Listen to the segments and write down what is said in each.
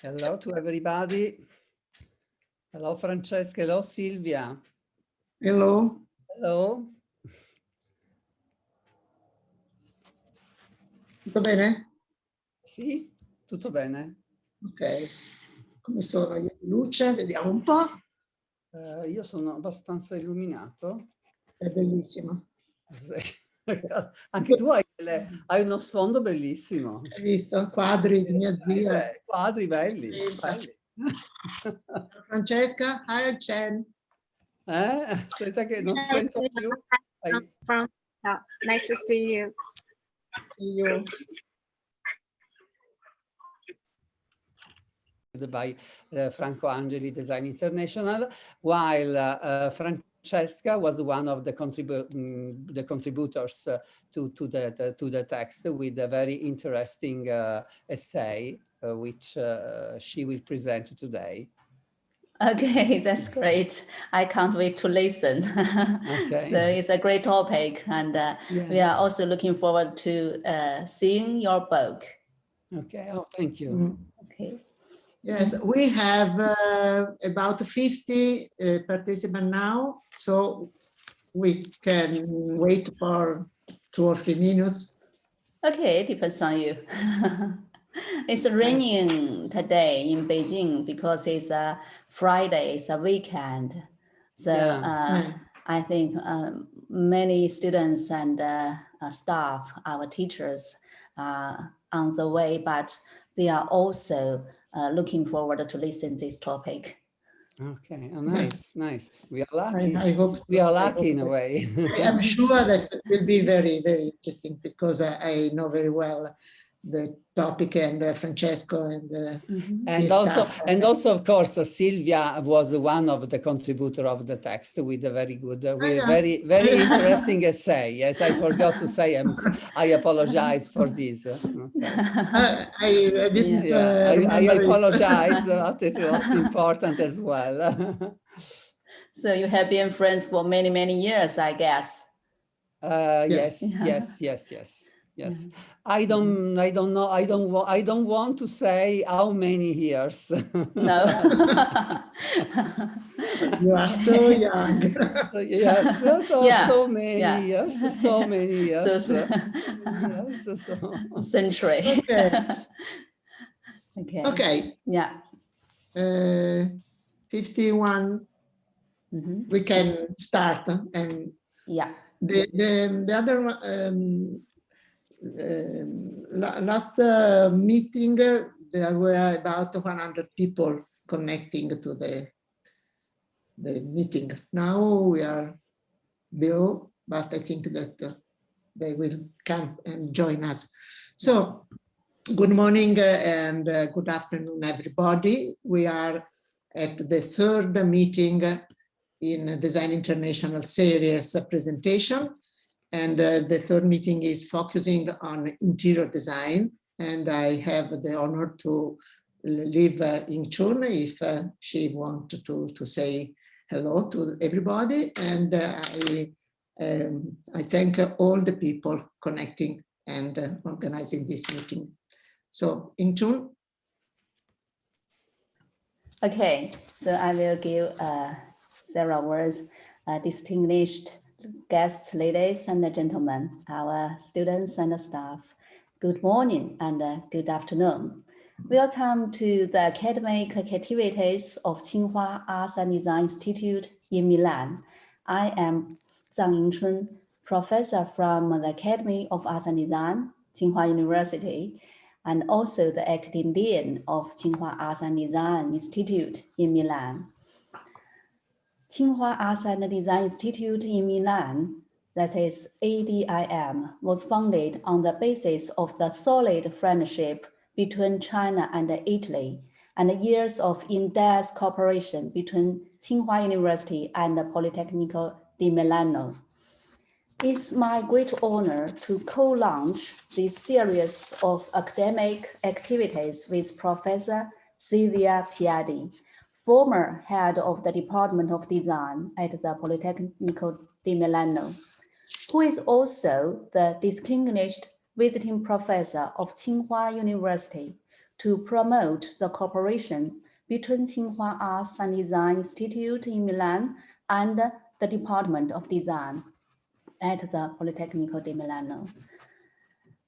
Hello to everybody. Hello Francesca, hello Silvia. Hello. Hello. Tutto bene? Sì, tutto bene. Ok. Come sono io di luce? Vediamo un po'. Io sono abbastanza illuminato. È bellissimo. Anche tu hai uno sfondo bellissimo. Hai visto? Quadri di mia zia. Quadri belli. Francesca, hi Chen. Aspetta che non sento più. Nice to see you. See you. By Franco Angeli Design International, while Francesca was one of the contributors to the text with a very interesting essay, which she will present today. Okay, that's great. I can't wait to listen. Okay. So it's a great topic, and we are also looking forward to seeing your book. Okay, oh, thank you. Okay. Yes, we have about 50 participants now, so we can wait for 2 or 3 minutes. Okay, it depends on you. It's raining today in Beijing because it's a Friday, it's a weekend. So I think many students and staff, our teachers, are on the way, but they are also looking forward to listen to this topic. Okay, oh, nice, nice. We are lucky. I hope so. We are lucky in a way. I'm sure that it will be very, very interesting because I know very well the topic and Francesco and also of course Silvia was one of the contributor of the text with a very good very interesting essay. Yes, I forgot to say, I apologize for this. Okay. I didn't I apologize, but it was important as well. So you have been friends for many years, I guess. Yes. I don't know. I don't want to say how many years. No. You are so young. Yes, so many years, so many years. Century. Okay. Okay. Yeah. 51. We can start and the other last meeting there were about 100 people connecting to the meeting. Now we are below, but I think that they will come and join us. So good morning and good afternoon, everybody. We are at the 3rd meeting in Design International series presentation. And the 3rd meeting is focusing on interior design. And I have the honor to leave in Chun if she wants to say hello to everybody. And I thank all the people connecting and organizing this meeting. So in Chun. Okay, so I will give several words. Distinguished guests, ladies and gentlemen, our students and staff, good morning and good afternoon. Welcome to the academic activities of Tsinghua Arts and Design Institute in Milan. I am Zhang Yingchun, professor from the Academy of Arts and Design, Tsinghua University, and also the acting dean of Tsinghua Arts and Design Institute in Milan. Tsinghua Arts and Design Institute in Milan, that is ADIM, was founded on the basis of the solid friendship between China and Italy and years of in-depth cooperation between Tsinghua University and the Politecnico di Milano. It's my great honor to co-launch this series of academic activities with Professor Silvia Piatti, former head of the Department of Design at the Politecnico di Milano, who is also the distinguished visiting professor of Tsinghua University, to promote the cooperation between Tsinghua Arts and Design Institute in Milan and the Department of Design at the Politecnico di Milano.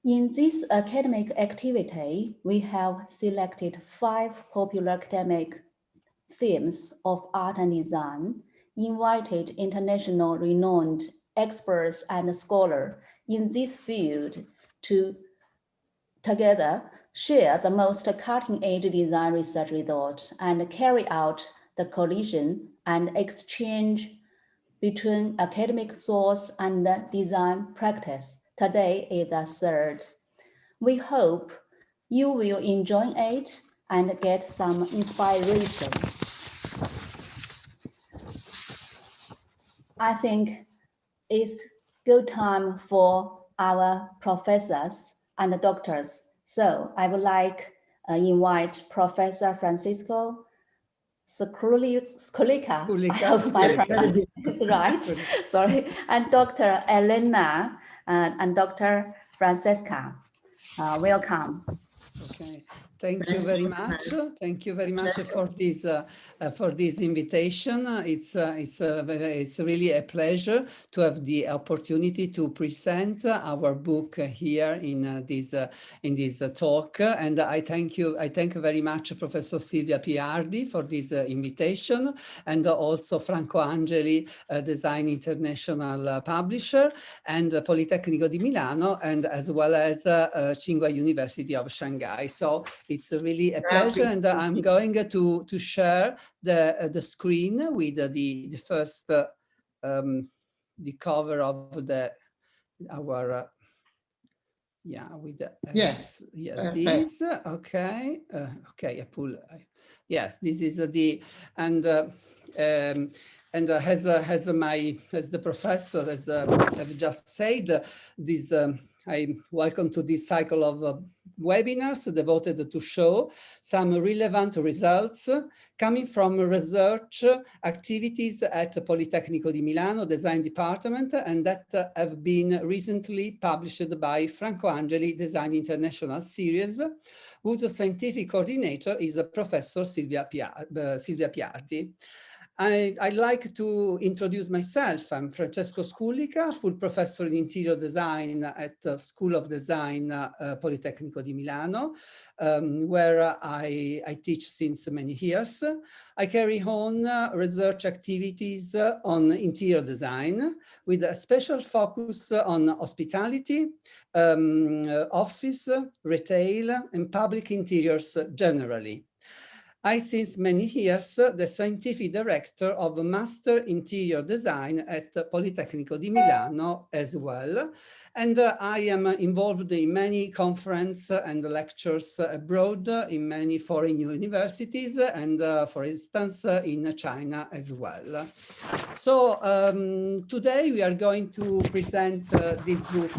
In this academic activity, we have selected 5 popular academic themes of art and design, invited international renowned experts and scholars in this field to together share the most cutting-edge design research results and carry out the collision and exchange between academic source and design practice. Today is the 3rd. We hope you will enjoy it and get some inspiration. I think it's good time for our professors and doctors. So I would like invite Professor Francesco Scullica. I hope my pronunciation is right. Sorry, and Dr. Elena and Dr. Francesca. Welcome. Okay. Thank you very much. Thank you very much for this invitation. It's really a pleasure to have the opportunity to present our book here in this talk. And I thank very much Professor Silvia Piardi for this invitation, and also Franco Angeli, Design International publisher, and Politecnico di Milano, and as well as Tsinghua University of Shanghai. So it's really a pleasure, and I'm going to share the screen with the first the cover of our with the, yes this okay okay I pull yes, this is and as the professor have just said, this I welcome to this cycle of webinars devoted to show some relevant results coming from research activities at Politecnico di Milano Design Department, and that have been recently published by Franco Angeli Design International Series, whose scientific coordinator is Professor Silvia Piardi. I'd like to introduce myself. I'm Francesco Scullica, full professor in interior design at School of Design, Politecnico di Milano, where I teach since many years. I carry on research activities on interior design with a special focus on hospitality, office, retail, and public interiors generally. Since many years, the scientific director of Master Interior Design at Politecnico di Milano as well. And I am involved in many conferences and lectures abroad in many foreign universities, and for instance, in China as well. So today we are going to present this book,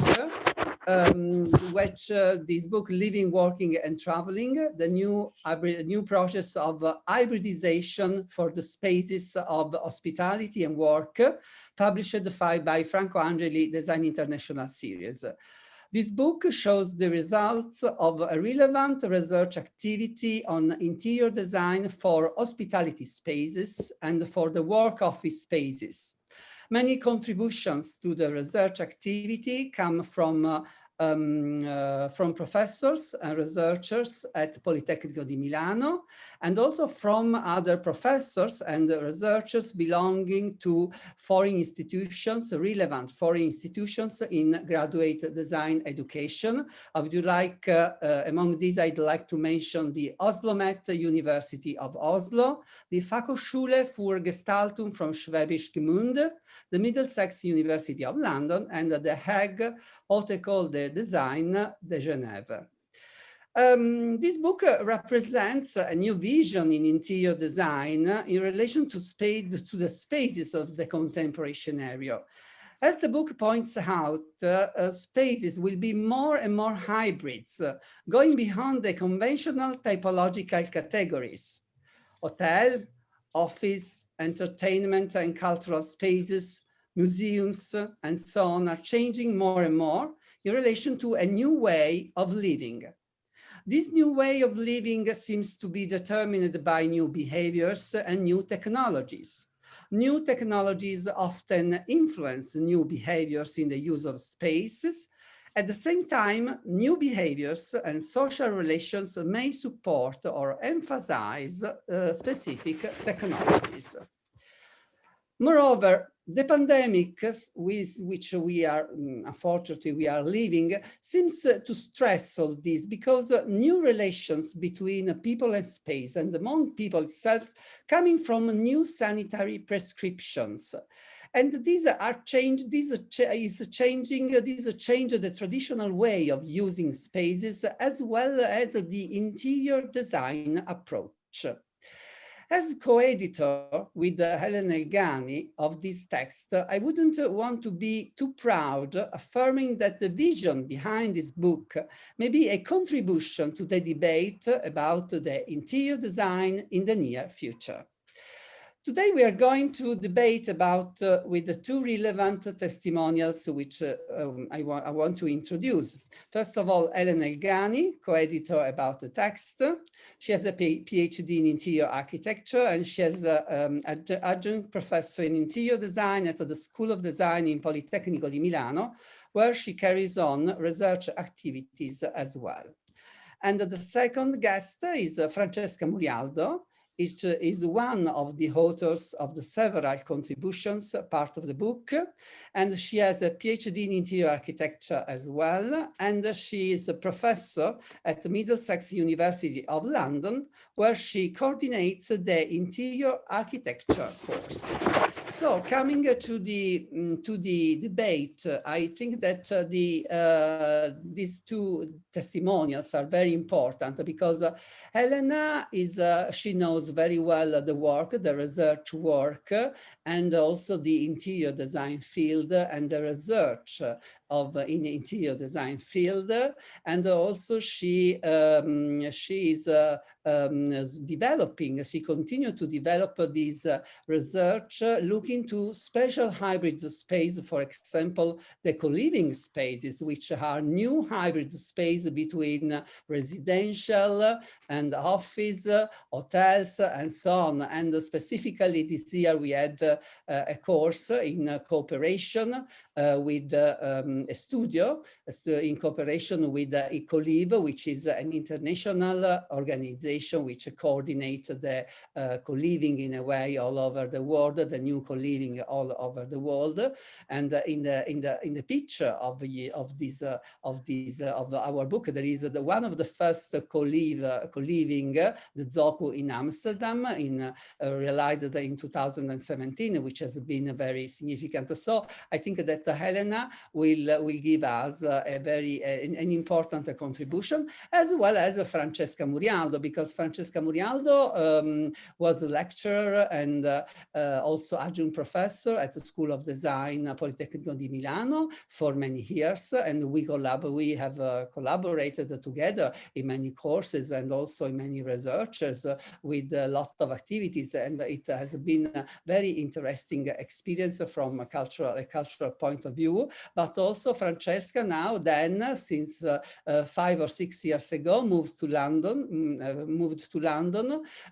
this book, Living, Working and Traveling, the new process of hybridization for the spaces of hospitality and work, published by Franco Angeli Design International Series. This book shows the results of a relevant research activity on interior design for hospitality spaces and for the work office spaces. Many contributions to the research activity come from professors and researchers at Politecnico di Milano, and also from other professors and researchers belonging to foreign institutions, relevant foreign institutions in graduate design education. I would like, among these, I'd like to mention the Oslo-Met University of Oslo, the Fachhochschule für Gestaltung from Schwäbisch Gmünd, the Middlesex University of London, and the Hague Haute École de Design de Genève. This book represents a new vision in interior design in relation to the spaces of the contemporary scenario. As the book points out, spaces will be more and more hybrids, going beyond the conventional typological categories. Hotel, office, entertainment and cultural spaces, museums, and so on are changing more and more in relation to a new way of living. This new way of living seems to be determined by new behaviors and new technologies. New technologies often influence new behaviors in the use of spaces. At the same time, new behaviors and social relations may support or emphasize specific technologies. Moreover, the pandemic with which we are, unfortunately, we are living seems to stress all this, because new relations between people and space and among people itself coming from new sanitary prescriptions. And these are changed, this is changing the traditional way of using spaces as well as the interior design approach. As co-editor with Elena Elgani of this text, I wouldn't want to be too proud affirming that the vision behind this book may be a contribution to the debate about the interior design in the near future. Today we are going to debate about with the two relevant testimonials which I want to introduce. First of all, Elena Elgani, co-editor about the text. She has a PhD in interior architecture, and she is an adjunct professor in interior design at the School of Design in Politecnico di Milano, where she carries on research activities as well. And the second guest is Francesca Murialdo. Is one of the authors of the several contributions part of the book, and she has a PhD in interior architecture as well, and she is a professor at Middlesex University of London, where she coordinates the interior architecture course. So coming to the debate, I think that these two testimonials are very important, because Elena she knows very well the work, the research work, and also the interior design field and the research in interior design field, and also she is developing. She continues to develop this research, looking to special hybrid space, for example, the co-living spaces, which are new hybrid space between residential and office, hotels, and so on. And specifically this year we had a course in cooperation with a studio in cooperation with EcoLive, which is an international organization which coordinates the co-living in a way all over the world, the new co-living all over the world. And in the picture of our book, there is one of the first co-living, the Zoku in Amsterdam, realized in 2017, which has been very significant. So I think that Elena will give us an important contribution, as well as Francesca Murialdo, because Francesca Murialdo was a lecturer and also adjunct professor at the School of Design Politecnico di Milano for many years, and we have collaborated together in many courses and also in many researches with a lot of activities, and it has been a very interesting experience from a cultural point of view. But also Francesca now then, since 5 or 6 years ago, moved to London,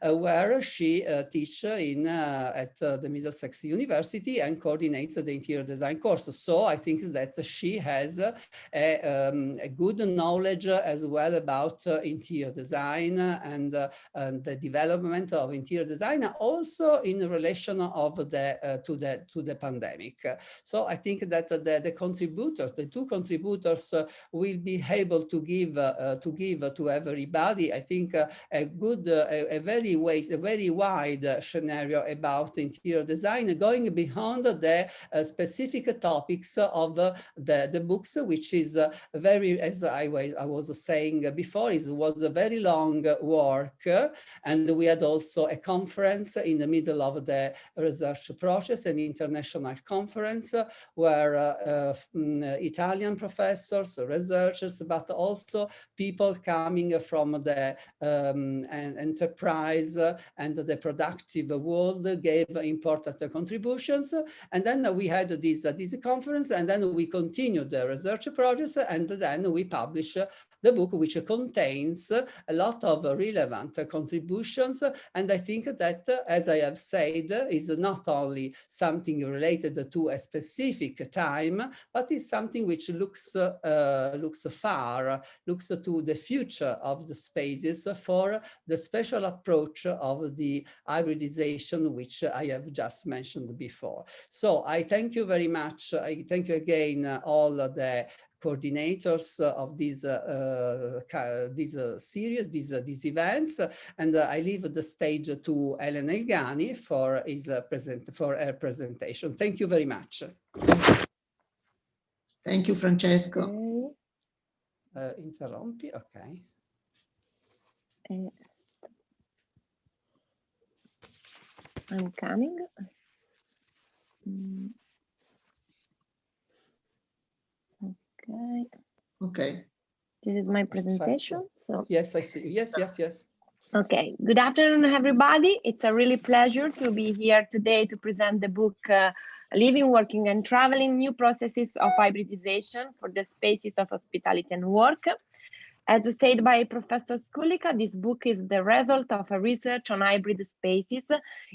where she teaches at the Middlesex University and coordinates the interior design course. So I think that she has a good knowledge as well about interior design and the development of interior design, also in relation of to the pandemic. So I think that the two contributors will be able to give to everybody, I think, a very wide scenario about interior design, going beyond the specific topics of the books, which is very, as I was saying before, was a very long work, and we had also a conference in the middle of the research process, an international conference where Italian professors, researchers, but also people coming from the enterprise and the productive world gave important contributions. And then we had this conference, and then we continued the research projects, and then we published the book, which contains a lot of relevant contributions. And I think that, as I have said, is not only something related to a specific time, but is something which looks far, looks to the future of the spaces for the special approach of the hybridization, which I have just mentioned before. So I thank you very much. I thank you again, all the coordinators of these series, these events, and I leave the stage to Elena Elgani for her presentation. Thank you very much. Thank you, Francesco. Interrompi, ok. I'm coming. Okay. Okay. This is my presentation. So yes, I see. Yes. Okay. Good afternoon, everybody. It's a really pleasure to be here today to present the book Living, Working and Traveling, New Processes of Hybridization for the Spaces of Hospitality and Work. As said by Professor Scullica, this book is the result of a research on hybrid spaces,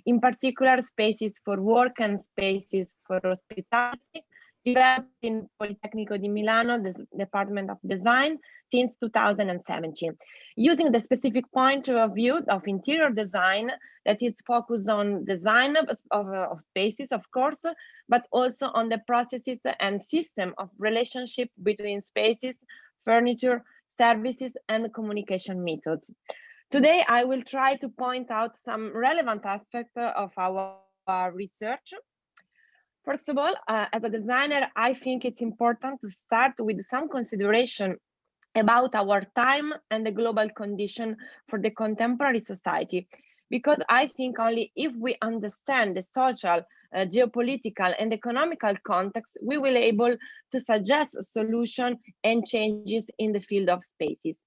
in particular spaces for work and spaces for hospitality, developed in Politecnico di Milano, the Department of Design, since 2017, using the specific point of view of interior design that is focused on design of spaces, of course, but also on the processes and system of relationship between spaces, furniture, services, and communication methods. Today, I will try to point out some relevant aspects of our research. First of all, as a designer, I think it's important to start with some consideration about our time and the global condition for the contemporary society, because I think only if we understand the social, geopolitical and economical context, we will be able to suggest a solution and changes in the field of spaces.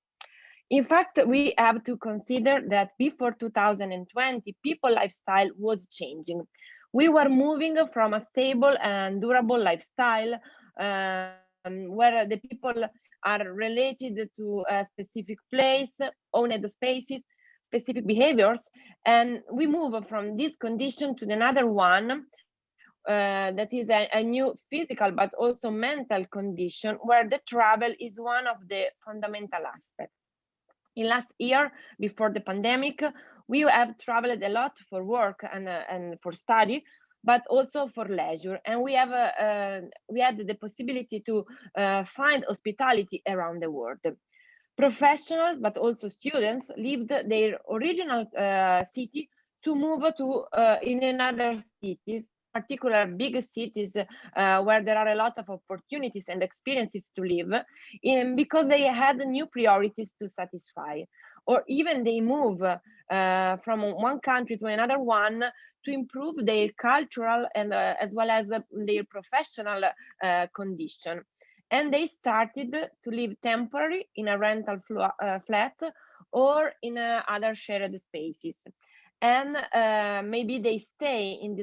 In fact, we have to consider that before 2020, people's lifestyle was changing. We were moving from a stable and durable lifestyle where the people are related to a specific place, owned spaces, specific behaviors, and we move from this condition to another one that is a new physical but also mental condition where the travel is one of the fundamental aspects. In last year, before the pandemic, we have traveled a lot for work and for study, but also for leisure, and we had the possibility to find hospitality around the world. Professionals, but also students, left their original city to move to in another cities, particular big cities where there are a lot of opportunities and experiences to live, because they had new priorities to satisfy, or even they move from one country to another one to improve their cultural and as well as their professional condition. And they started to live temporarily in a rental flat or in other shared spaces. And maybe they stayed in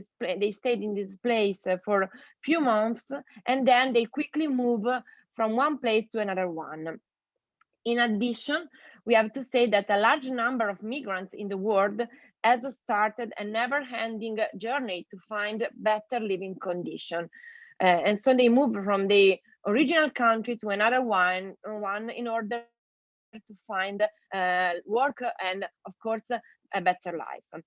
this place for a few months, and then they quickly move from one place to another one. In addition, we have to say that a large number of migrants in the world has started a never-ending journey to find better living conditions. And so they move from the original country to another one in order to find work and, of course, a better life.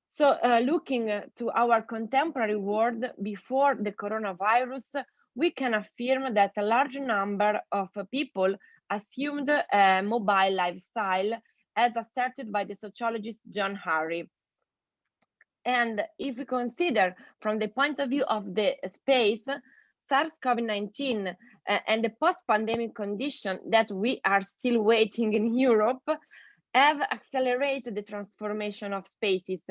So looking to our contemporary world before the coronavirus, we can affirm that a large number of people assumed a mobile lifestyle, as asserted by the sociologist John Harry. And if we consider from the point of view of the space, SARS-CoV-19 and the post-pandemic condition that we are still waiting in Europe have accelerated the transformation of spaces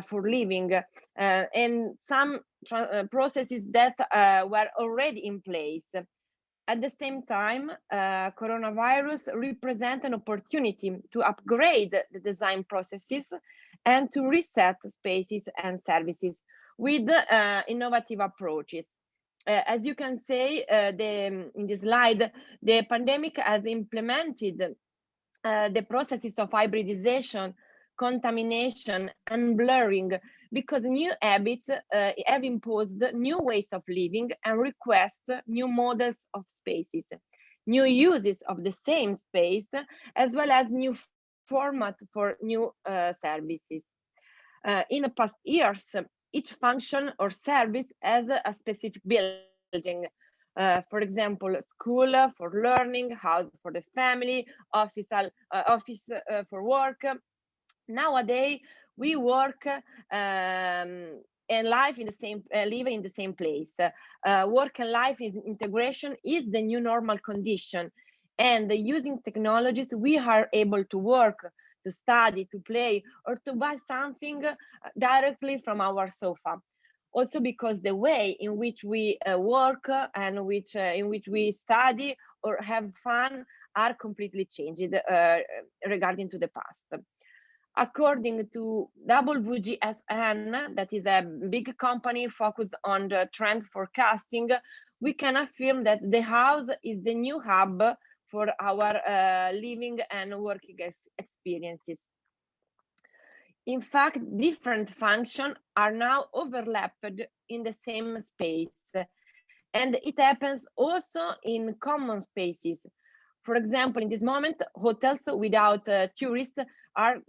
for living and some processes that were already in place. At the same time, coronavirus represents an opportunity to upgrade the design processes and to reset spaces and services with innovative approaches. as you can see in the slide, the pandemic has implemented the processes of hybridization, contamination, and blurring, because new habits have imposed new ways of living and request new models of spaces, new uses of the same space, as well as new format for new services. In the past years, each function or service has a specific building. For example, school for learning, house for the family, office for work. Nowadays, we work and live in the same place. Work and life integration is the new normal condition, and using technologies, we are able to work, to study, to play, or to buy something directly from our sofa. Also because the way in which we work and in which we study or have fun are completely changed regarding to the past. According to WGSN, that is a big company focused on the trend forecasting, we can affirm that the house is the new hub for our living and working experiences. In fact, different functions are now overlapped in the same space, and it happens also in common spaces. For example, in this moment, hotels without tourists are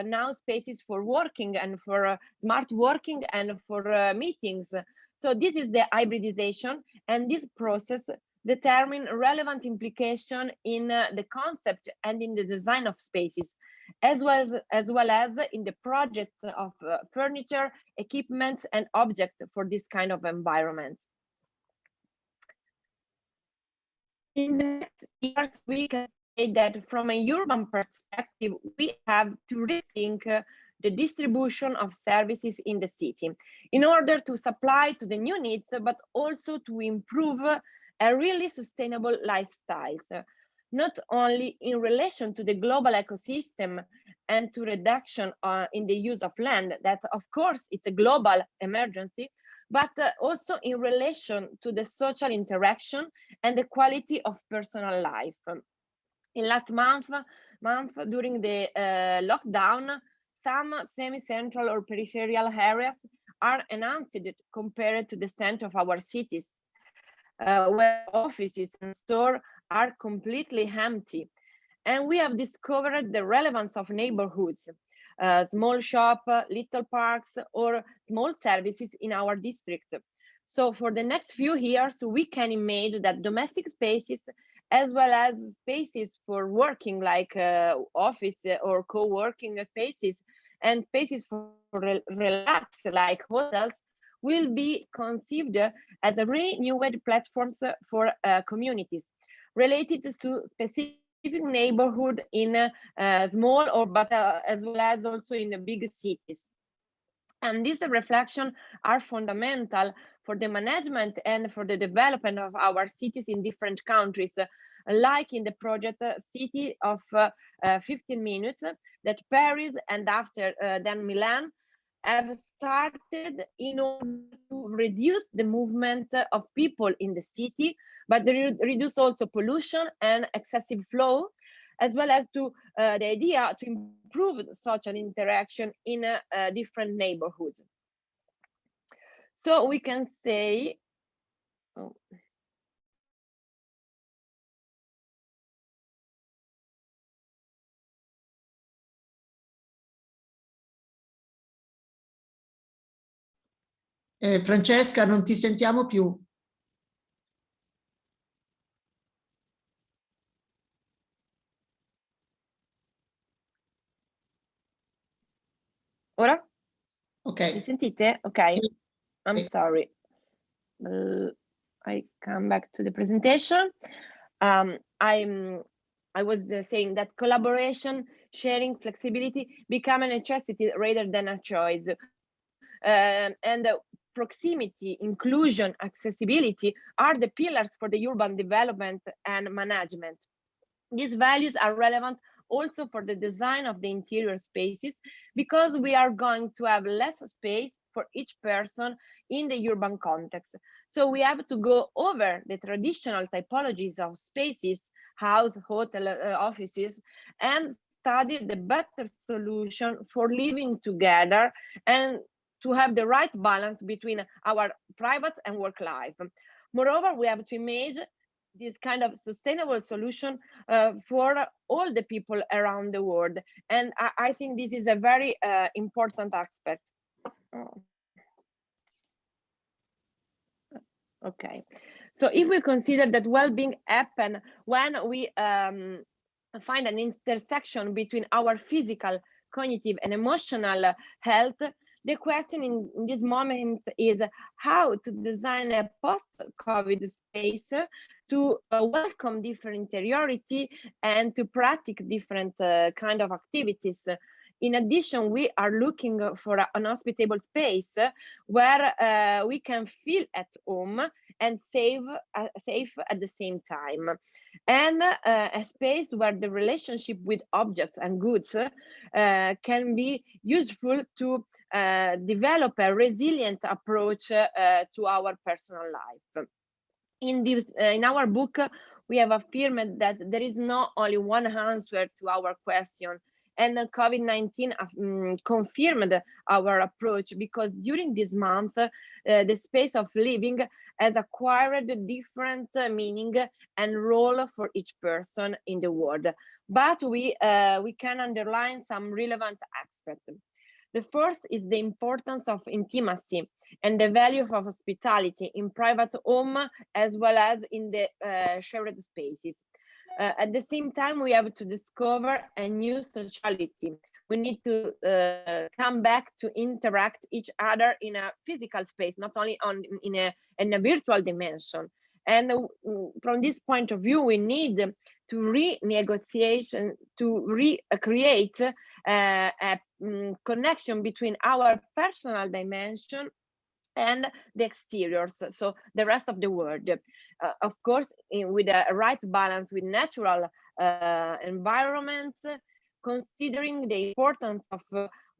now spaces for working and for smart working and for meetings. So this is the hybridization, and this process determine relevant implication in the concept and in the design of spaces, as well as in the project of furniture, equipment, and objects for this kind of environment. In the next years, we can say that from a urban perspective, we have to rethink the distribution of services in the city in order to supply to the new needs, but also to improve a really sustainable lifestyles, not only in relation to the global ecosystem and to reduction in the use of land, that of course it's a global emergency, but also in relation to the social interaction and the quality of personal life. In last month during the lockdown, some semi-central or peripheral areas are enhanced compared to the center of our cities, where offices and stores are completely empty. And we have discovered the relevance of neighborhoods, small shop, little parks, or small services in our district. So for the next few years, we can imagine that domestic spaces, as well as spaces for working like office or co-working spaces, and spaces for relax like hotels, will be conceived as a renewed platforms for communities related to specific neighborhood in small or but as well as also in the big cities. And these reflections are fundamental for the management and for the development of our cities in different countries, like in the project City of 15 Minutes that Paris and after then Milan have started in order to reduce the movement of people in the city, but reduce also pollution and excessive flow, as well as to the idea to improve social interaction in different neighborhoods. So we can say, Francesca, non ti sentiamo più. ora? Ok. Mi sentite? Ok. I'm sorry. I come back to the presentation. I was saying that collaboration, sharing, flexibility become a necessity rather than a choice. And proximity, inclusion, accessibility are the pillars for the urban development and management. These values are relevant also for the design of the interior spaces, because we are going to have less space for each person in the urban context. So we have to go over the traditional typologies of spaces, house, hotel, offices, and study the better solution for living together and to have the right balance between our private and work life. Moreover, we have to imagine this kind of sustainable solution for all the people around the world. And I think this is a very important aspect. Okay, so if we consider that well-being happens when we find an intersection between our physical, cognitive, and emotional health, the question in this moment is how to design a post-COVID space to welcome different interiority and to practice different kind of activities. In addition, we are looking for an hospitable space where we can feel at home and safe at the same time, and a space where the relationship with objects and goods can be useful to develop a resilient approach to our personal life. In our book, we have affirmed that there is not only one answer to our question, and COVID-19 confirmed our approach, because during this month, the space of living has acquired different meaning and role for each person in the world. But we can underline some relevant aspects. The first is the importance of intimacy and the value of hospitality in private home as well as in the shared spaces. At the same time, we have to discover a new sociality. We need to come back to interact each other in a physical space, not only in a virtual dimension. And from this point of view, we need to renegotiate, to recreate a connection between our personal dimension and the exteriors, so the rest of the world. Of course, with a right balance with natural environments, considering the importance of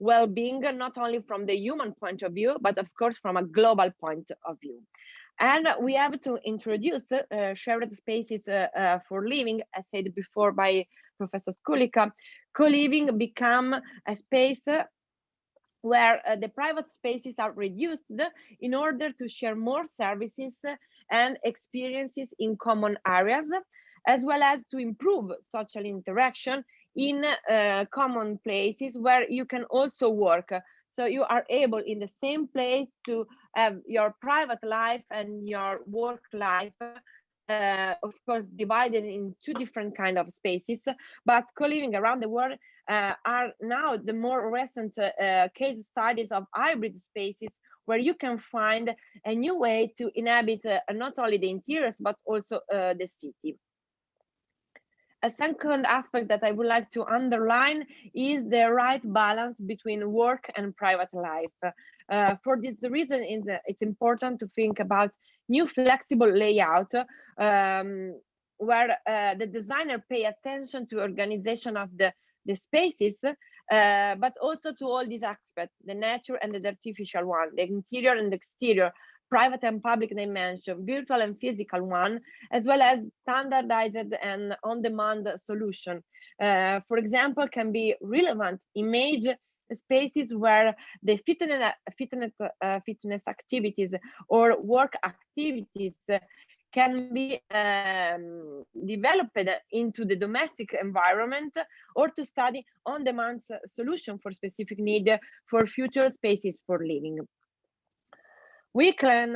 well-being, not only from the human point of view, but of course from a global point of view. And we have to introduce shared spaces for living, as said before by Professor Scullica. Co-living become a space where the private spaces are reduced in order to share more services and experiences in common areas, as well as to improve social interaction in common places where you can also work. So you are able in the same place to have your private life and your work life, of course, divided in two different kind of spaces, but co-living around the world are now the more recent case studies of hybrid spaces, where you can find a new way to inhabit not only the interiors, but also the city. A second aspect that I would like to underline is the right balance between work and private life. For this reason, it's important to think about new flexible layout where the designer pay attention to organization of the spaces, but also to all these aspects, the nature and the artificial one, the interior and the exterior, private and public dimension, virtual and physical one, as well as standardized and on-demand solution. For example, can be relevant image spaces where the fitness activities or work activities can be developed into the domestic environment, or to study on-demand solution for specific need for future spaces for living. We can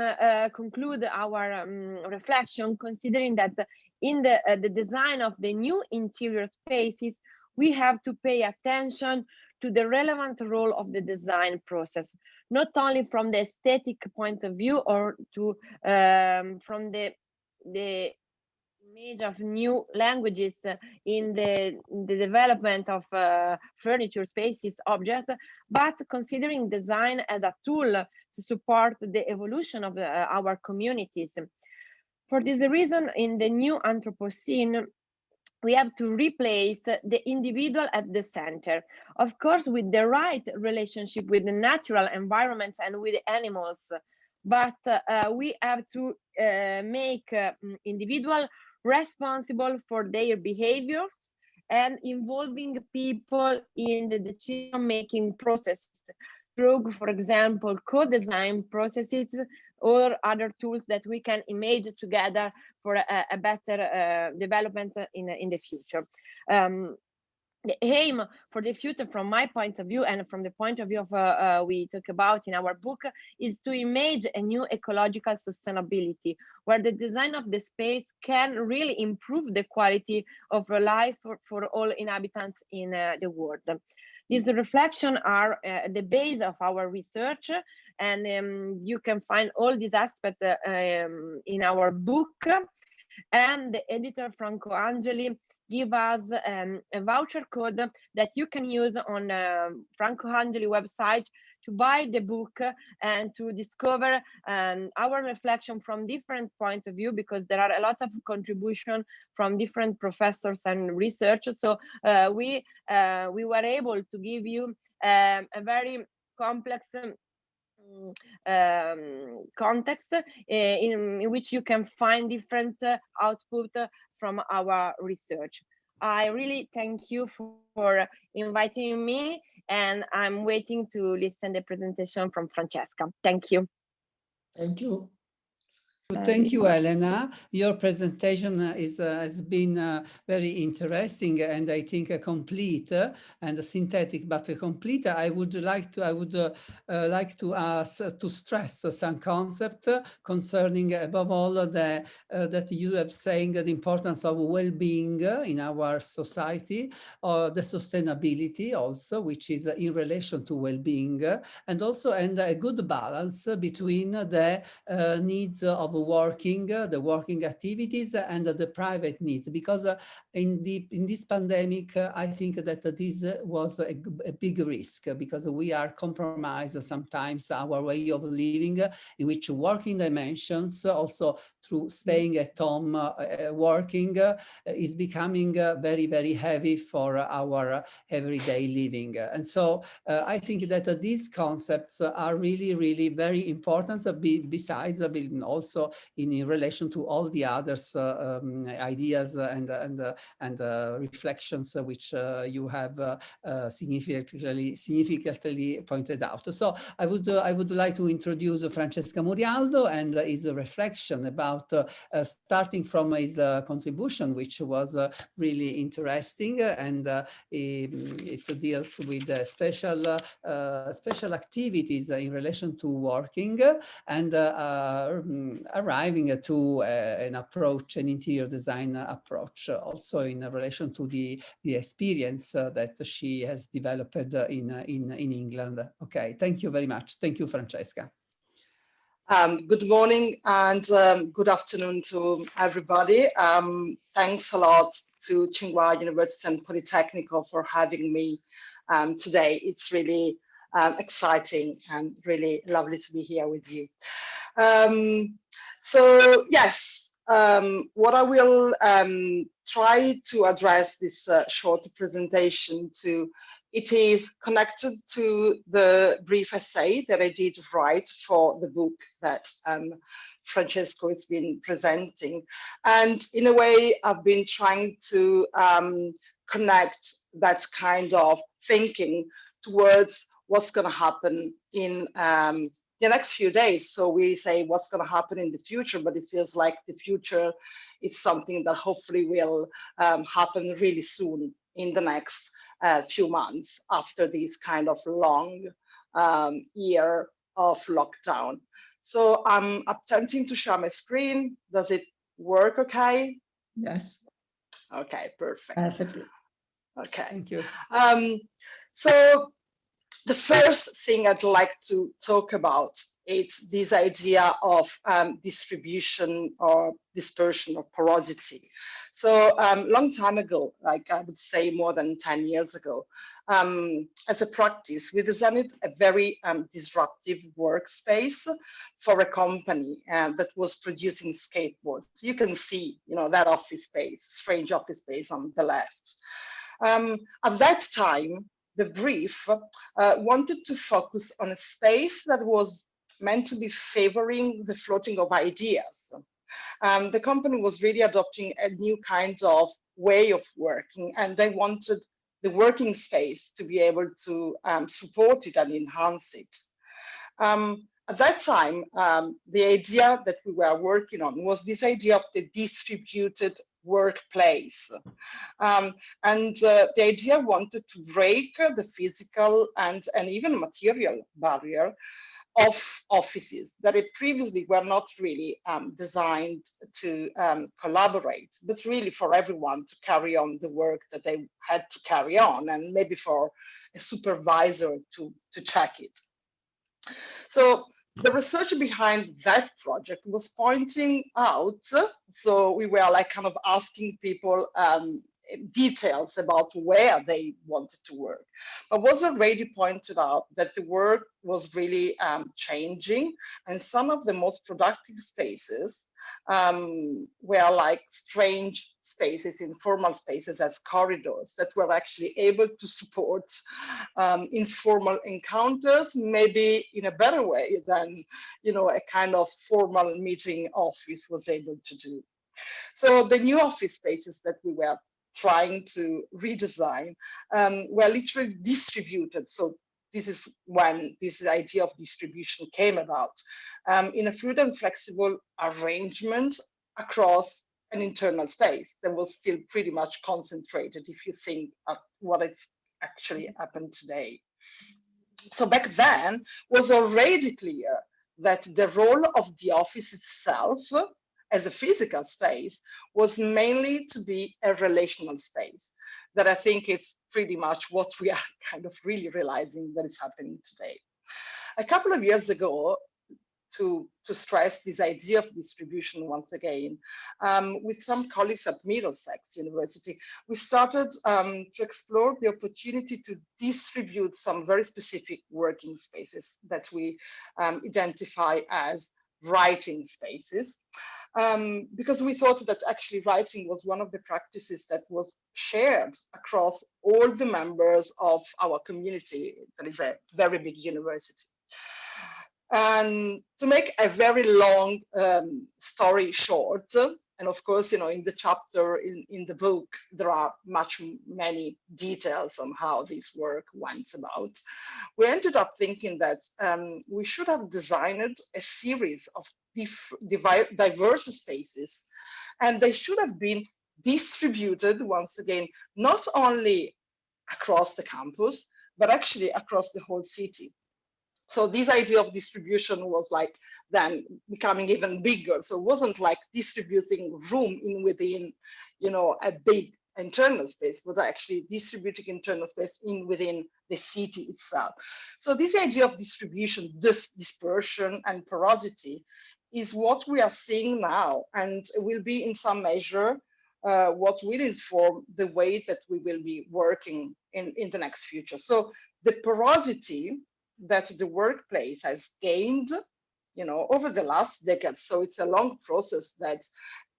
conclude our reflection considering that in the design of the new interior spaces, we have to pay attention to the relevant role of the design process, not only from the aesthetic point of view or to from the image of new languages in the development of furniture spaces objects, but considering design as a tool to support the evolution of our communities. For this reason, in the new Anthropocene, we have to replace the individual at the center, of course, with the right relationship with the natural environments and with the animals. But we have to make individual responsible for their behaviors and involving people in the decision-making process through, for example, co-design processes or other tools that we can imagine together for a better development in the future. The aim for the future, from my point of view and from the point of view of we talk about in our book, is to imagine a new ecological sustainability where the design of the space can really improve the quality of life for all inhabitants in the world. These reflections are the base of our research, and you can find all these aspects in our book. And the editor Franco Angeli give us a voucher code that you can use on Franco Angeli website to buy the book and to discover our reflection from different points of view, because there are a lot of contribution from different professors and researchers. So we were able to give you a very complex context in which you can find different output from our research. I really thank you for inviting me, and I'm waiting to listen the presentation from Francesca. Thank you. Thank you. Thank you, Elena. Your presentation has been very interesting and I think complete and synthetic, but complete. I would like to ask to stress some concept concerning, above all, that you have saying the importance of well-being in our society, or the sustainability also, which is in relation to well-being, and also a good balance between the needs of working, the working activities, and the private needs, because in this pandemic, I think that this was a big risk, because we are compromised sometimes our way of living, in which working dimensions, also through staying at home working, is becoming very, very heavy for our everyday living. And so I think that these concepts are really, really very important, besides also in relation to all the others ideas and reflections which you have significantly pointed out. So I would like to introduce Francesco Murialdo and his reflection about starting from his contribution, which was really interesting, and it deals with special activities in relation to working and arriving to an approach, an interior design approach, also in relation to the experience that she has developed in England. Okay, thank you very much. Thank you, Francesca. Good morning and good afternoon to everybody. Thanks a lot to Tshingua University and Politecnico for having me today. It's really exciting and really lovely to be here with you. So yes, what I will try to address this short presentation to, it is connected to the brief essay that I did write for the book that Francesco has been presenting. And in a way, I've been trying to connect that kind of thinking towards what's going to happen in the next few days. So we say what's going to happen in the future, but it feels like the future is something that hopefully will happen really soon in the next few months after this kind of long year of lockdown. So I'm attempting to share my screen. Does it work okay? Yes. Okay, perfect. Perfectly. Okay. Thank you. So The first thing I'd like to talk about is this idea of distribution or dispersion or porosity. So long time ago, like I would say more than 10 years ago, as a practice, we designed a very disruptive workspace for a company that was producing skateboards. You can see, that office space, strange office space on the left. At that time, the brief wanted to focus on a space that was meant to be favoring the floating of ideas. The company was really adopting a new kind of way of working, and they wanted the working space to be able to support it and enhance it. At that time, the idea that we were working on was this idea of the distributed workplace. And the idea wanted to break the physical and even material barrier of offices that previously were not really designed to collaborate, but really for everyone to carry on the work that they had to carry on, and maybe for a supervisor to check it. So the research behind that project was pointing out, so we were like kind of asking people details about where they wanted to work, but was already pointed out that the work was really changing, and some of the most productive spaces were like strange spaces, informal spaces as corridors that were actually able to support informal encounters, maybe in a better way than a kind of formal meeting office was able to do. So the new office spaces that we were trying to redesign were literally distributed. So this is when this idea of distribution came about, in a fluid and flexible arrangement across an internal space that was still pretty much concentrated if you think of what it's actually happened today. So back then was already clear that the role of the office itself as a physical space was mainly to be a relational space. That I think is pretty much what we are kind of really realizing that is happening today. A couple of years ago, to stress this idea of distribution once again, with some colleagues at Middlesex University, we started to explore the opportunity to distribute some very specific working spaces that we identify as writing spaces. Because we thought that actually writing was one of the practices that was shared across all the members of our community. That is a very big university. And to make a very long story short, and of course, in the chapter in the book, there are many details on how this work went about. We ended up thinking that we should have designed a series of diverse spaces, and they should have been distributed, once again, not only across the campus, but actually across the whole city. So this idea of distribution was like then becoming even bigger. So it wasn't like distributing room within, a big internal space, but actually distributing internal space within the city itself. So this idea of distribution, this dispersion and porosity is what we are seeing now, and will be in some measure what will inform the way that we will be working in the next future. So the porosity that the workplace has gained, over the last decade. So it's a long process that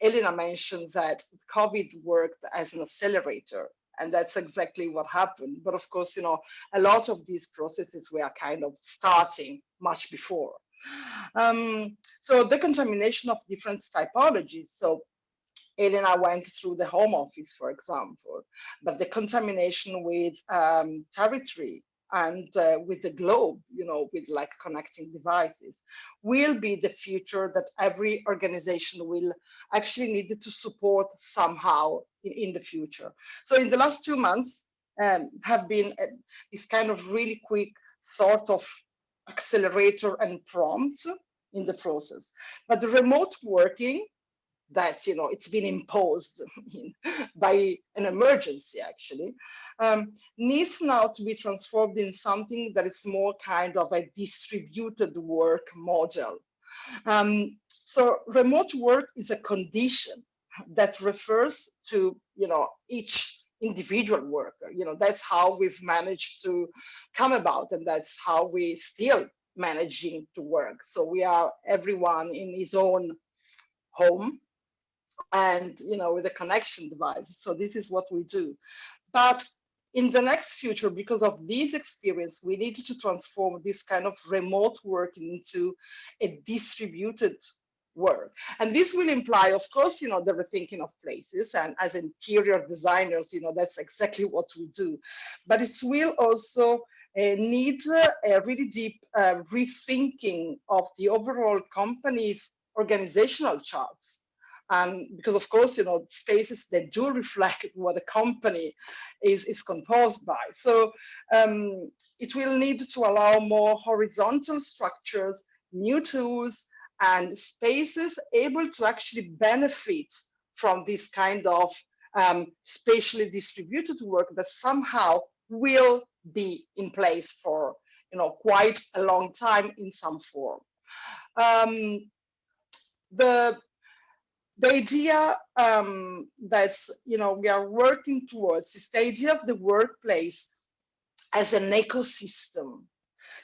Elena mentioned that COVID worked as an accelerator, and that's exactly what happened. But of course, a lot of these processes were kind of starting much before. So the contamination of different typologies. So Elena went through the home office, for example, but the contamination with territory and with the globe, with like connecting devices, will be the future that every organization will actually need to support somehow in the future. So in the last 2 months have been this kind of really quick sort of accelerator and prompts in the process. But the remote working that, you know, it's been imposed by an emergency, actually, needs now to be transformed in something that is more kind of a distributed work model. So remote work is a condition that refers to, you know, each individual worker. You know, that's how we've managed to come about, and that's how we still managing to work. So we are everyone in his own home, and, you know, with a connection device. So this is what we do. But in the next future, because of this experience, we need to transform this kind of remote work into a distributed work. And this will imply, of course, you know, the rethinking of places. And as interior designers, you know, that's exactly what we do. But it will also need a really deep rethinking of the overall company's organizational charts. Because, of course, you know, spaces that do reflect what a company is composed by. So it will need to allow more horizontal structures, new tools, and spaces able to actually benefit from this kind of spatially distributed work that somehow will be in place for, you know, quite a long time in some form. The idea that, you know, we are working towards is the idea of the workplace as an ecosystem.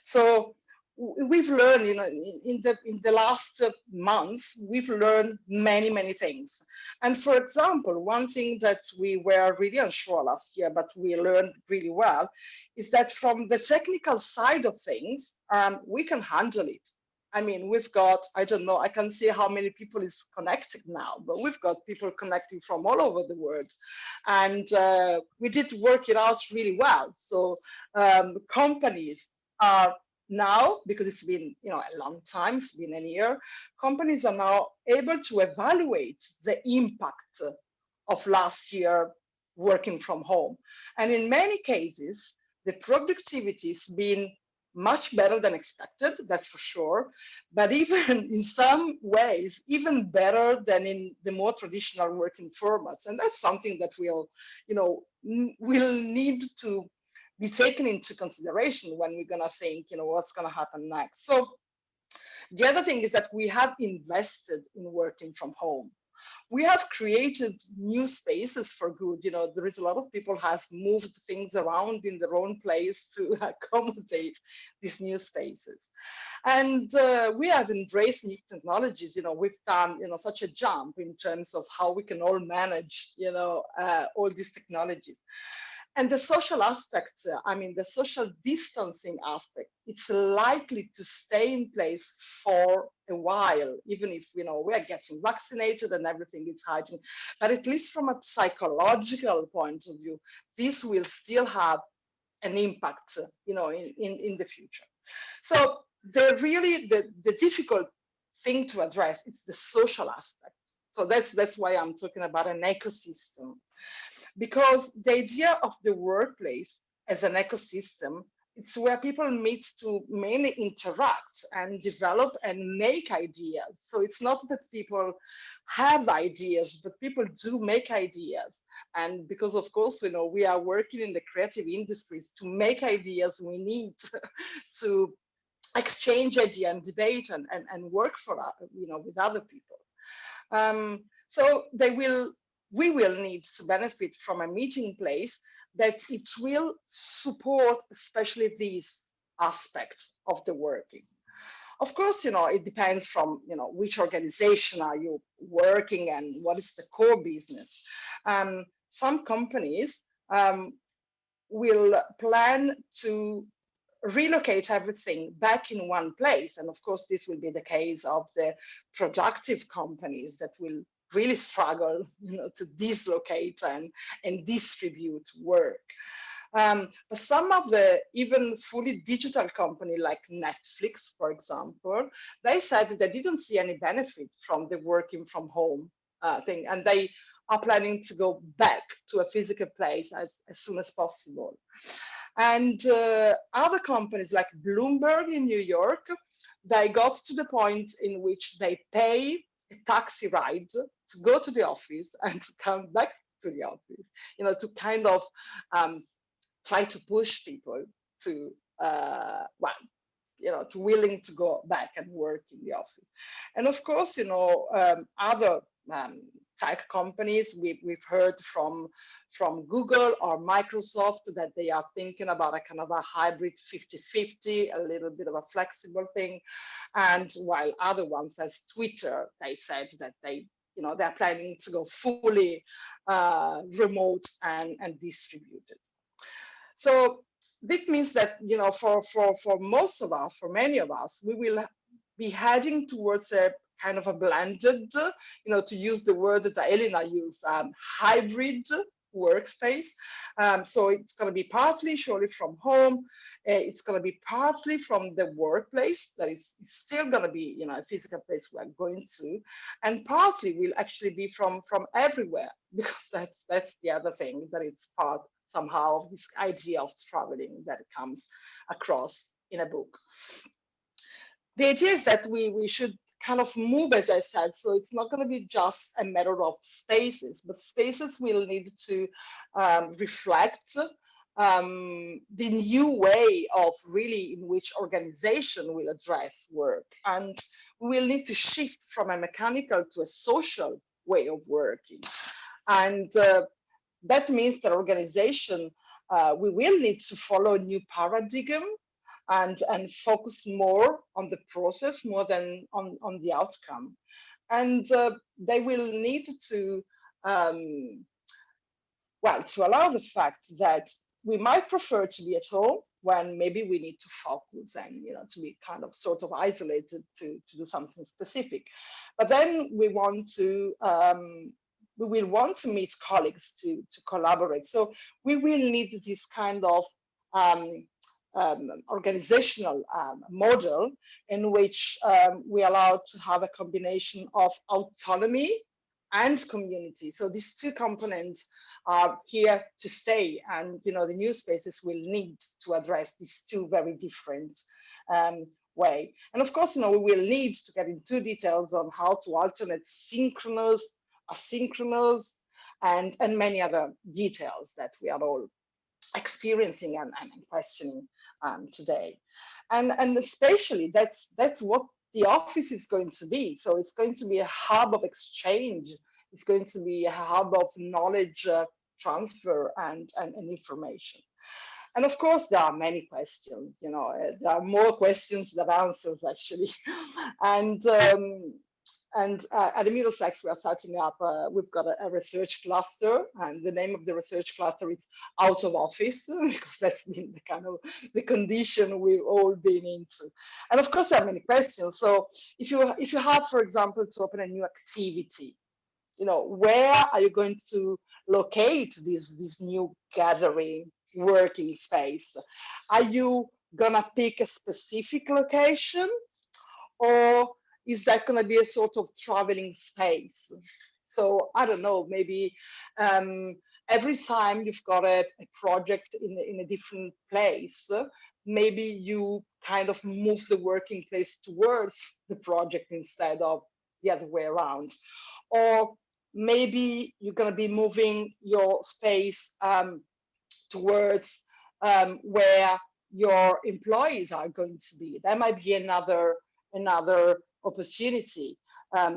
So we've learned, you know, in the last months, we've learned many things. And for example, one thing that we were really unsure last year, but we learned really well, is that from the technical side of things, we can handle it. I mean, we've got, I don't know, I can see how many people is connected now, but we've got people connecting from all over the world. And we did work it out really well. So companies are now, because it's been, you know, a long time, it's been a year, companies are now able to evaluate the impact of last year working from home. And in many cases, the productivity has been much better than expected, that's for sure. But even in some ways, even better than in the more traditional working formats. And that's something that will, you know, will need to be taken into consideration when we're going to think, you know, what's going to happen next. So the other thing is that we have invested in working from home. We have created new spaces for good. You know, there is a lot of people has moved things around in their own place to accommodate these new spaces. And we have embraced new technologies. You know, we've done, you know, such a jump in terms of how we can all manage, you know, all these technologies. And the social aspect, I mean, the social distancing aspect, it's likely to stay in place for a while, even if, you know, we are getting vaccinated and everything is hygiene. But at least from a psychological point of view, this will still have an impact, you know, in the future. So the difficult thing to address is the social aspect. So that's why I'm talking about an ecosystem. Because the idea of the workplace as an ecosystem, it's where people meet to mainly interact and develop and make ideas. So it's not that people have ideas, but people do make ideas. And because, of course, you know, we are working in the creative industries, to make ideas, we need to exchange idea and debate and work for, you know, with other people. So we will need to benefit from a meeting place that it will support, especially this aspect of the working. Of course, you know, it depends from, you know, which organization are you working and what is the core business. Some companies will plan to relocate everything back in one place. And of course, this will be the case of the productive companies that will really struggle, you know, to dislocate and distribute work. But some of the even fully digital company like Netflix, for example, they said that they didn't see any benefit from the working from home thing, and they are planning to go back to a physical place as soon as possible. And other companies like Bloomberg in New York, they got to the point in which they pay a taxi ride to go to the office and to come back to the office, you know, to kind of try to push people to, well, you know, to willing to go back and work in the office. And of course, you know, other tech companies, we've heard from Google or Microsoft that they are thinking about a kind of a hybrid 50-50, a little bit of a flexible thing. And while other ones, as Twitter, they said that they, you know, they're planning to go fully remote and distributed. So this means that, you know, for most of us, for many of us, we will be heading towards a kind of a blended, you know, to use the word that Elena used, hybrid workspace. So it's going to be partly surely from home. It's going to be partly from the workplace that is still going to be, you know, a physical place we're going to, and partly will actually be from everywhere, because that's the other thing, that it's part somehow of this idea of traveling that comes across in a book. The idea is that we should kind of move, as I said, so it's not going to be just a matter of spaces, but spaces will need to reflect the new way of really in which organization will address work. And we will need to shift from a mechanical to a social way of working. And that means that organization, we will need to follow a new paradigm and focus more on the process more than on the outcome. And they will need to, well, to allow the fact that we might prefer to be at home when maybe we need to focus and, you know, to be kind of sort of isolated to do something specific. But then we want to, we will want to meet colleagues to collaborate. So we will need this kind of organizational model in which we are allowed to have a combination of autonomy and community. So these two components are here to stay, and, you know, the new spaces will need to address these two very different way. And of course, you know, we will need to get into details on how to alternate synchronous, asynchronous, and many other details that we are all experiencing and questioning today. And especially that's what the office is going to be. So it's going to be a hub of exchange. It's going to be a hub of knowledge transfer and information. And of course, there are many questions, you know, there are more questions than answers, actually. And at the Middlesex, we are setting up, we've got a research cluster, and the name of the research cluster is Out of Office, because that's been the kind of the condition we've all been into. And of course, there are many questions. So if you have, for example, to open a new activity, you know, where are you going to locate this new gathering working space? Are you gonna pick a specific location, or is that going to be a sort of traveling space? So I don't know, maybe every time you've got a project in a different place, maybe you kind of move the working place towards the project instead of the other way around. Or maybe you're going to be moving your space towards where your employees are going to be. That might be another opportunity.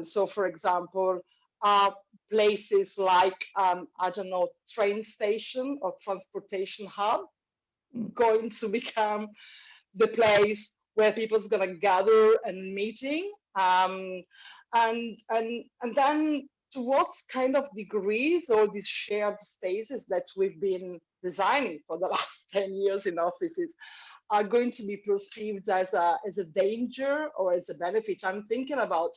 So for example, are places like, I don't know, train station or transportation hub going to become the place where people's going to gather and meeting? And then to what kind of degrees all these shared spaces that we've been designing for the last 10 years in offices are going to be perceived as a danger or as a benefit? I'm thinking about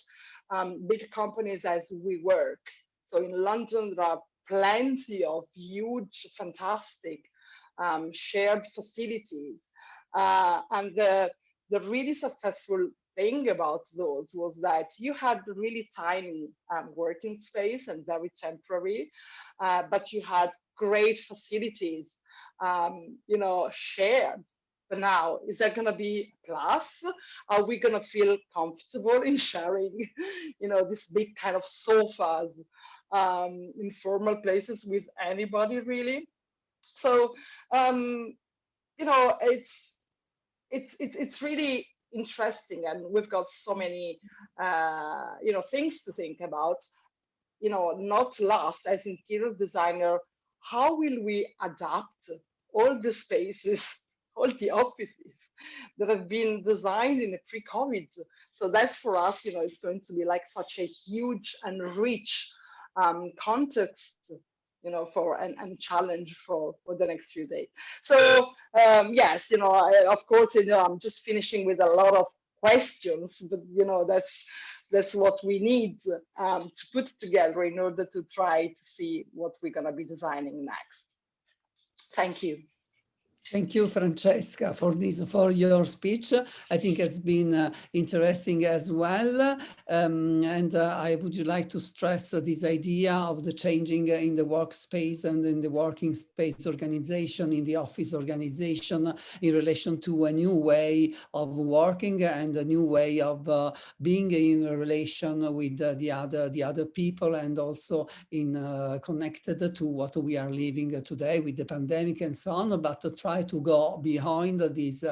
big companies as WeWork. So in London, there are plenty of huge, fantastic shared facilities. And the really successful thing about those was that you had really tiny working space and very temporary, but you had great facilities, you know, shared. But now, is that going to be a plus? Are we going to feel comfortable in sharing, this big kind of sofas in formal places with anybody really? So, it's really interesting, and we've got so many, things to think about. Not last, as interior designer, how will we adapt all the spaces, all the offices that have been designed in a pre-COVID? So that's for us, it's going to be like such a huge and rich context, and challenge for the next few days. So yes, of course, I'm just finishing with a lot of questions, but that's what we need to put together in order to try to see what we're going to be designing next. Thank you. Thank you, Francesca, for your speech. I think it's been interesting as well. And I would like to stress this idea of the changing in the workspace and in the working space organization, in the office organization, in relation to a new way of working and a new way of being in relation with the other people, and also in connected to what we are living today with the pandemic and so on. But to try to go behind this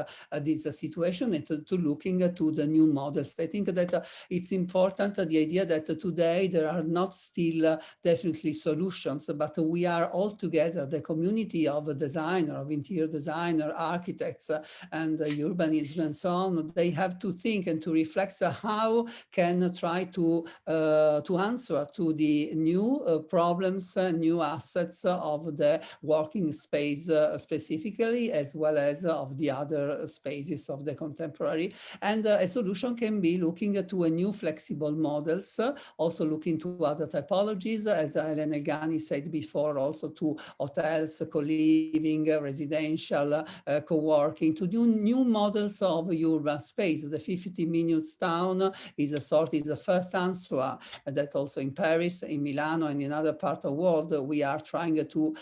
situation and to looking to the new models. I think that it's important, the idea that today there are not still definitely solutions, but we are all together, the community of designer, of interior designer, architects, and urbanism and so on. They have to think and to reflect how can try to answer to the new problems, new assets of the working space specifically, as well as of the other spaces of the contemporary. And a solution can be looking to a new flexible models, also looking to other typologies, as Elena Elgani said before, also to hotels, co-living, residential, co-working, to new models of urban space. The 50 minutes town is a first answer that also in Paris, in Milano, and in other parts of the world, we are trying to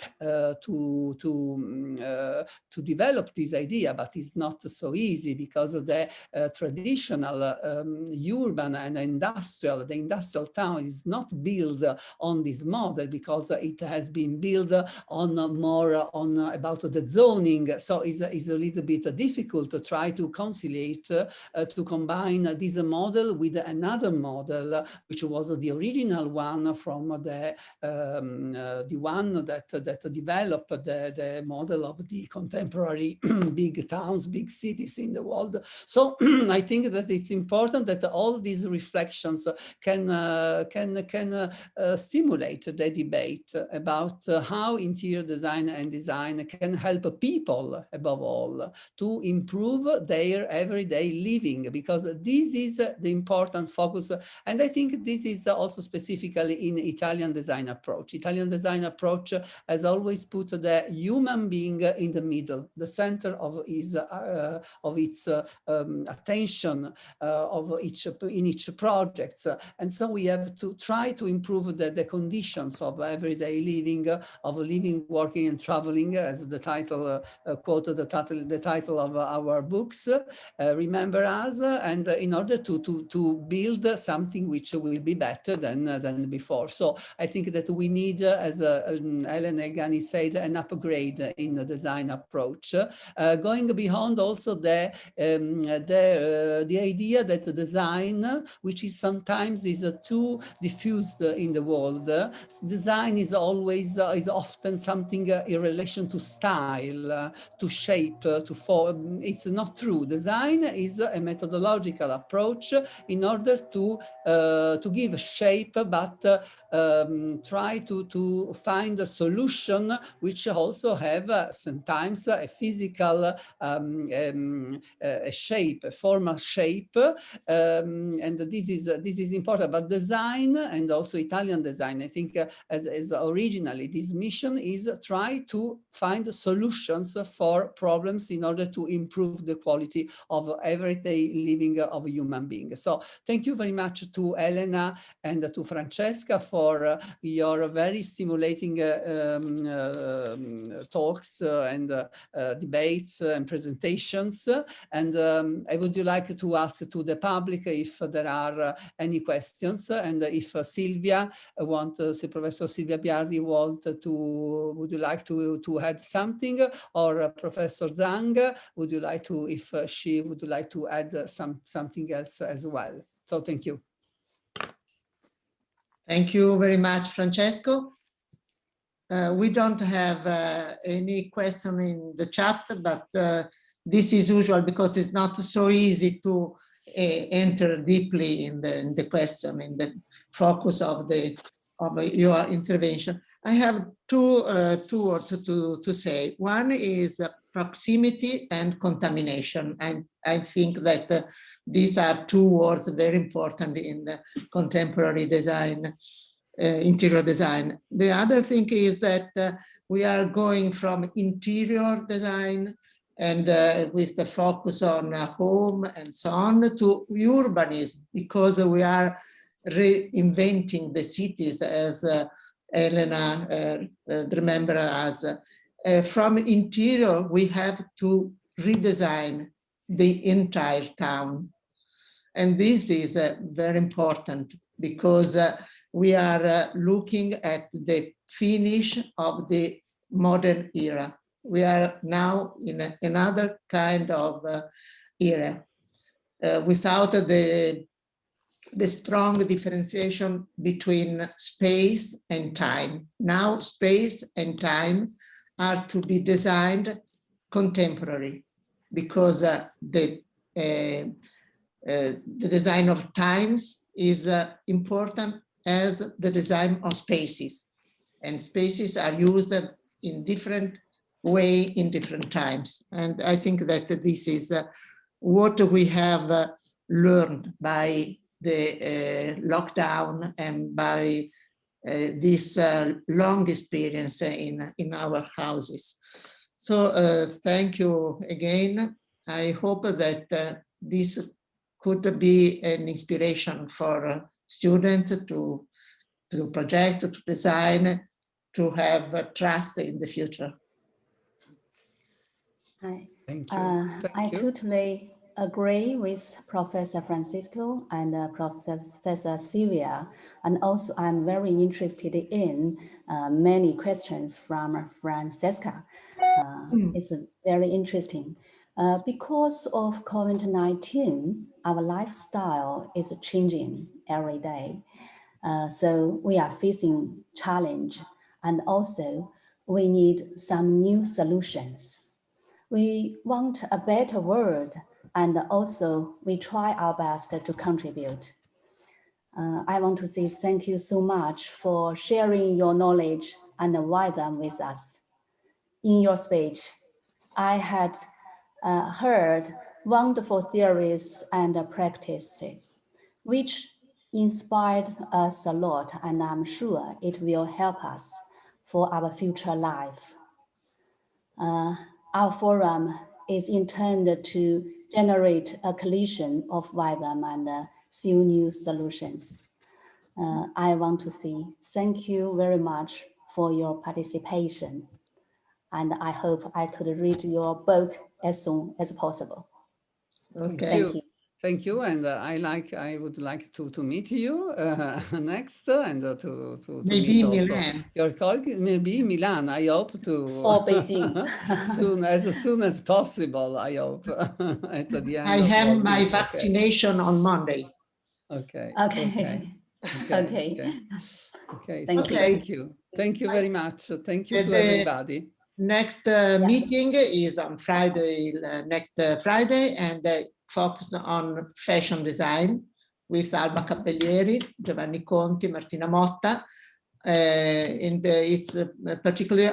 develop this idea, but it's not so easy because of the traditional urban and the industrial town is not built on this model, because it has been built on more on about the zoning. So it's a little bit difficult to try to conciliate, to combine this model with another model, which was the original one from the one that developed the model of the contemporary big towns, big cities in the world. So I think that it's important that all these reflections can stimulate the debate about how interior design and design can help people, above all, to improve their everyday living, because this is the important focus. And I think this is also specifically in Italian design approach. Italian design approach has always put the human being in the middle, the center of its attention in each project. And so we have to try to improve the conditions of everyday living, of living, working, and traveling, as the title quoted the title of our books, Remember Us, and in order to build something which will be better than before. So I think that we need, as Elena Elgani said, an upgrade in the design approach, going beyond also the idea that the design, which is sometimes too diffused in the world, design is often something in relation to style, to shape, to form. It's not true. Design is a methodological approach in order to give shape, but try to find a solution which also have sometimes a physical a shape, a formal shape, and this is important. But design, and also Italian design, I think, as originally this mission is try to find solutions for problems in order to improve the quality of everyday living of a human being. So thank you very much to Elena and to Francesca for your very stimulating talks and debates and presentations. And I would like to ask to the public if there are any questions, and if Silvia Professor Silvia Biardi would you like to add something, or Professor Zhang, would you like to, if she would like to add something else as well? So thank you. Thank you very much, Francesco. We don't have any question in the chat, but this is usual because it's not so easy to enter deeply in the question, in the focus of your intervention. I have two words to say. One is proximity and contamination. And I think that these are two words very important in the contemporary design, interior design. The other thing is that we are going from interior design and with the focus on home and so on to urbanism, because we are reinventing the cities, as Elena remember us. From interior, we have to redesign the entire town. And this is very important because we are looking at the finish of the modern era. We are now in another kind of era without the strong differentiation between space and time. Now space and time are to be designed contemporary, because the design of times is important as the design of spaces. And spaces are used in different way in different times. And I think that this is what we have learned by the lockdown and by this long experience in our houses. So thank you again. I hope that this could be an inspiration for students to project, to design, to have trust in the future. Hi. Thank you. I totally agree with Professor Francesco and Professor Silvia, and also I'm very interested in many questions from Francesca. It's very interesting. Because of COVID-19, our lifestyle is changing every day. So we are facing challenge, and also we need some new solutions. We want a better world, and also we try our best to contribute. I want to say thank you so much for sharing your knowledge and wisdom with us. In your speech, I had heard wonderful theories and practices, which inspired us a lot, and I'm sure it will help us for our future life. Our forum is intended to generate a collision of wisdom and see new solutions. I want to say thank you very much for your participation. And I hope I could read your book as soon as possible. Okay. Thank you. Thank you, and I would like to meet you next, and to maybe meet also Milan. your colleague, maybe Milan. I hope to Or Beijing. soon as possible. I hope at the end. I have my this. vaccination on Monday. Okay. Okay. Okay. Thank you. Thank you very much. Thank you to everybody. Next meeting is on Friday, next Friday, and focused on fashion design with Alba Cappellieri, Giovanni Conti, Martina Motta. And it's particularly